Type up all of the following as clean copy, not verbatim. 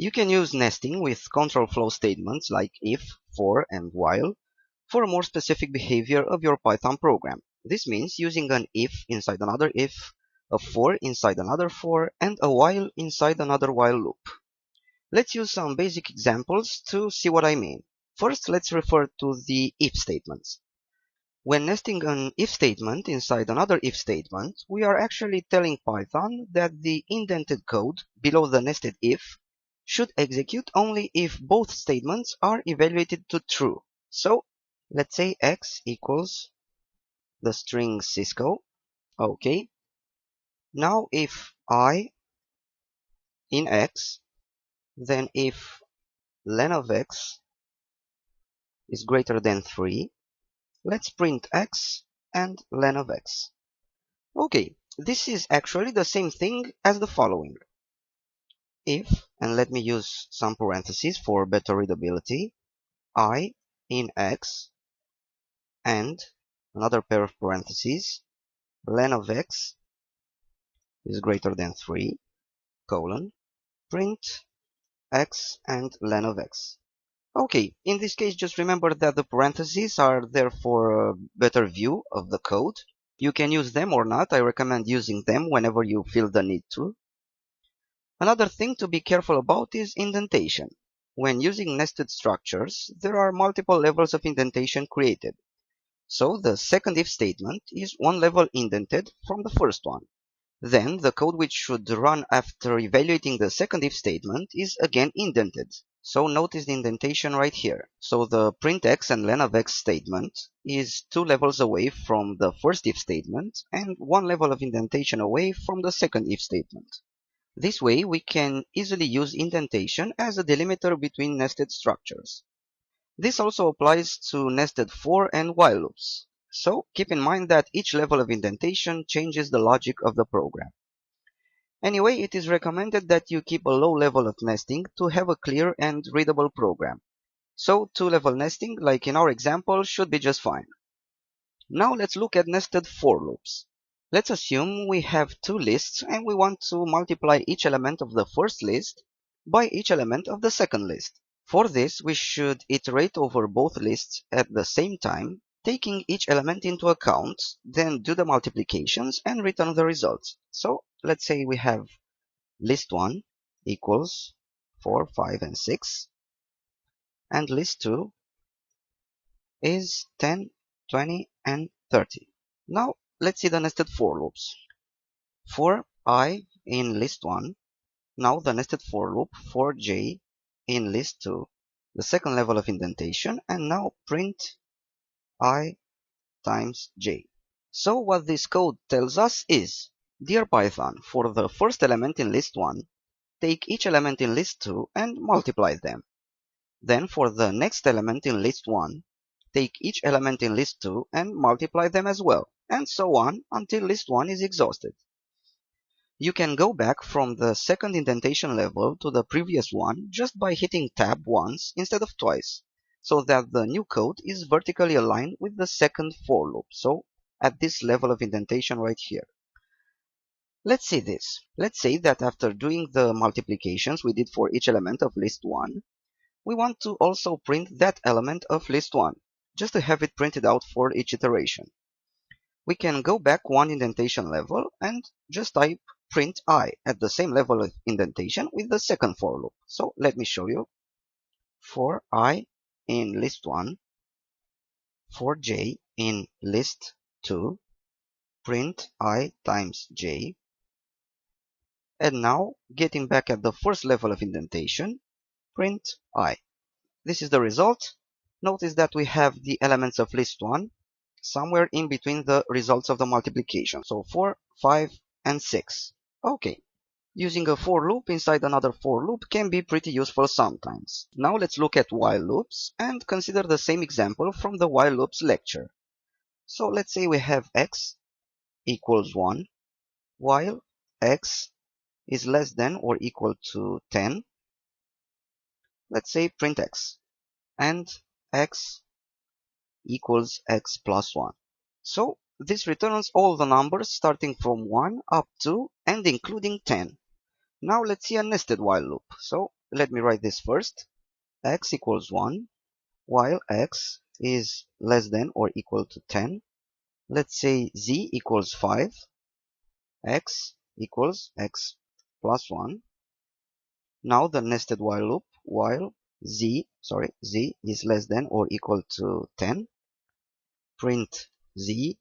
You can use nesting with control flow statements like if, for, and while for a more specific behavior of your Python program. This means using an if inside another if, a for inside another for, and a while inside another while loop. Let's use some basic examples to see what I mean. First, let's refer to the if statements. When nesting an if statement inside another if statement, we are actually telling Python that the indented code below the nested if should execute only if both statements are evaluated to true. So, let's say x equals the string Cisco. Okay. Now if I in x, then if len of x is greater than 3, let's print x and len of x. Okay, this is actually the same thing as the following. If, and let me use some parentheses for better readability, I in x and another pair of parentheses, len of x is greater than 3, colon, print x and len of x. Okay, in this case, just remember that the parentheses are there for a better view of the code. You can use them or not. I recommend using them whenever you feel the need to. Another thing to be careful about is indentation. When using nested structures, there are multiple levels of indentation created. So the second if statement is one level indented from the first one. Then the code which should run after evaluating the second if statement is again indented. So notice the indentation right here. So the print x and len of x statement is 2 levels away from the first if statement and 1 level of indentation away from the second if statement. This way we can easily use indentation as a delimiter between nested structures. This also applies to nested for and while loops. So keep in mind that each level of indentation changes the logic of the program. Anyway, it is recommended that you keep a low level of nesting to have a clear and readable program. So 2-level nesting, like in our example, should be just fine. Now let's look at nested for loops. Let's assume we have 2 lists and we want to multiply each element of the first list by each element of the second list. For this, we should iterate over both lists at the same time, taking each element into account, then do the multiplications and return the results. So let's say we have list 1 equals 4, 5, and 6, and list 2 is 10, 20, and 30. Now let's see the nested for loops. For I in list 1, now the nested for loop for j in list 2, the second level of indentation, and now print I times j. So what this code tells us is, dear Python, for the first element in list 1, take each element in list 2 and multiply them. Then for the next element in list 1, take each element in list 2 and multiply them as well, and so on until list 1 is exhausted. You can go back from the second indentation level to the previous one just by hitting tab once instead of twice, so that the new code is vertically aligned with the second for loop, so at this level of indentation right here. Let's see this. Let's say that after doing the multiplications we did for each element of list 1, we want to also print that element of list 1, just to have it printed out for each iteration. We can go back one indentation level and just type print I at the same level of indentation with the second for loop. So let me show you. For I in list 1, for j in list 2, print I times j. And now, getting back at the first level of indentation, print I. This is the result. Notice that we have the elements of list 1 somewhere in between the results of the multiplication. So 4, 5, and 6. Okay. Using a for loop inside another for loop can be pretty useful sometimes. Now let's look at while loops and consider the same example from the while loops lecture. So let's say we have x equals 1 while x is less than or equal to 10. Let's say print x, and x equals x plus 1. So this returns all the numbers starting from 1 up to and including 10. Now let's see a nested while loop. So let me write this first. X equals 1, while x is less than or equal to 10. Let's say z equals 5, x equals x plus 1. Now the nested while loop, while z is less than or equal to 10, print z,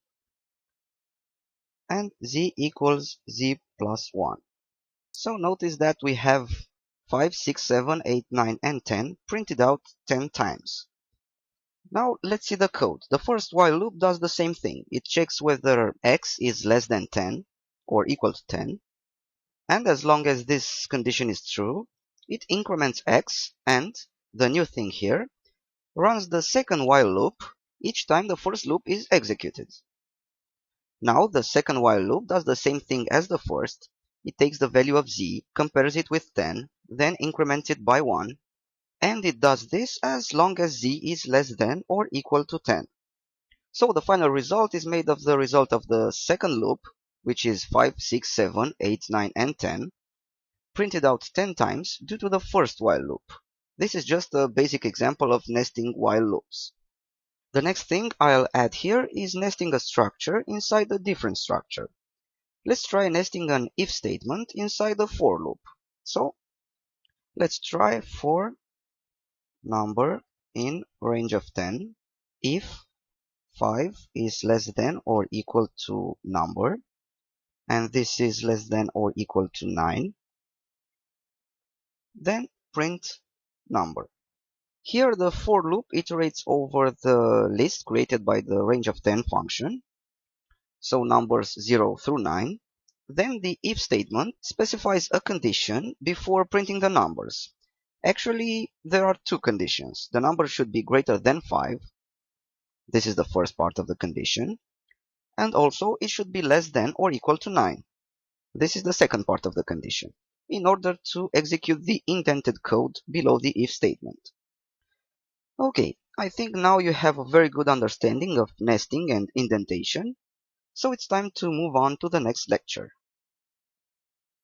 and z equals z plus 1. So notice that we have 5, 6, 7, 8, 9, and 10 printed out 10 times. Now let's see the code. The first while loop does the same thing. It checks whether x is less than 10 or equal to 10. And as long as this condition is true, it increments x, and the new thing here, runs the second while loop each time the first loop is executed. Now the second while loop does the same thing as the first. It takes the value of z, compares it with 10, then increments it by 1, and it does this as long as z is less than or equal to 10. So the final result is made of the result of the second loop, which is 5, 6, 7, 8, 9, and 10, printed out 10 times due to the first while loop. This is just a basic example of nesting while loops. The next thing I'll add here is nesting a structure inside a different structure. Let's try nesting an if statement inside a for loop. So let's try for number in range of 10 if 5 is less than or equal to number, and this is less than or equal to 9, then print number. Here the for loop iterates over the list created by the range of 10 function, so numbers 0 through 9. Then the if statement specifies a condition before printing the numbers. Actually, there are two conditions. The number should be greater than 5. This is the first part of the condition. And also it should be less than or equal to 9. This is the second part of the condition, in order to execute the indented code below the if statement. Okay, I think now you have a very good understanding of nesting and indentation, so it's time to move on to the next lecture.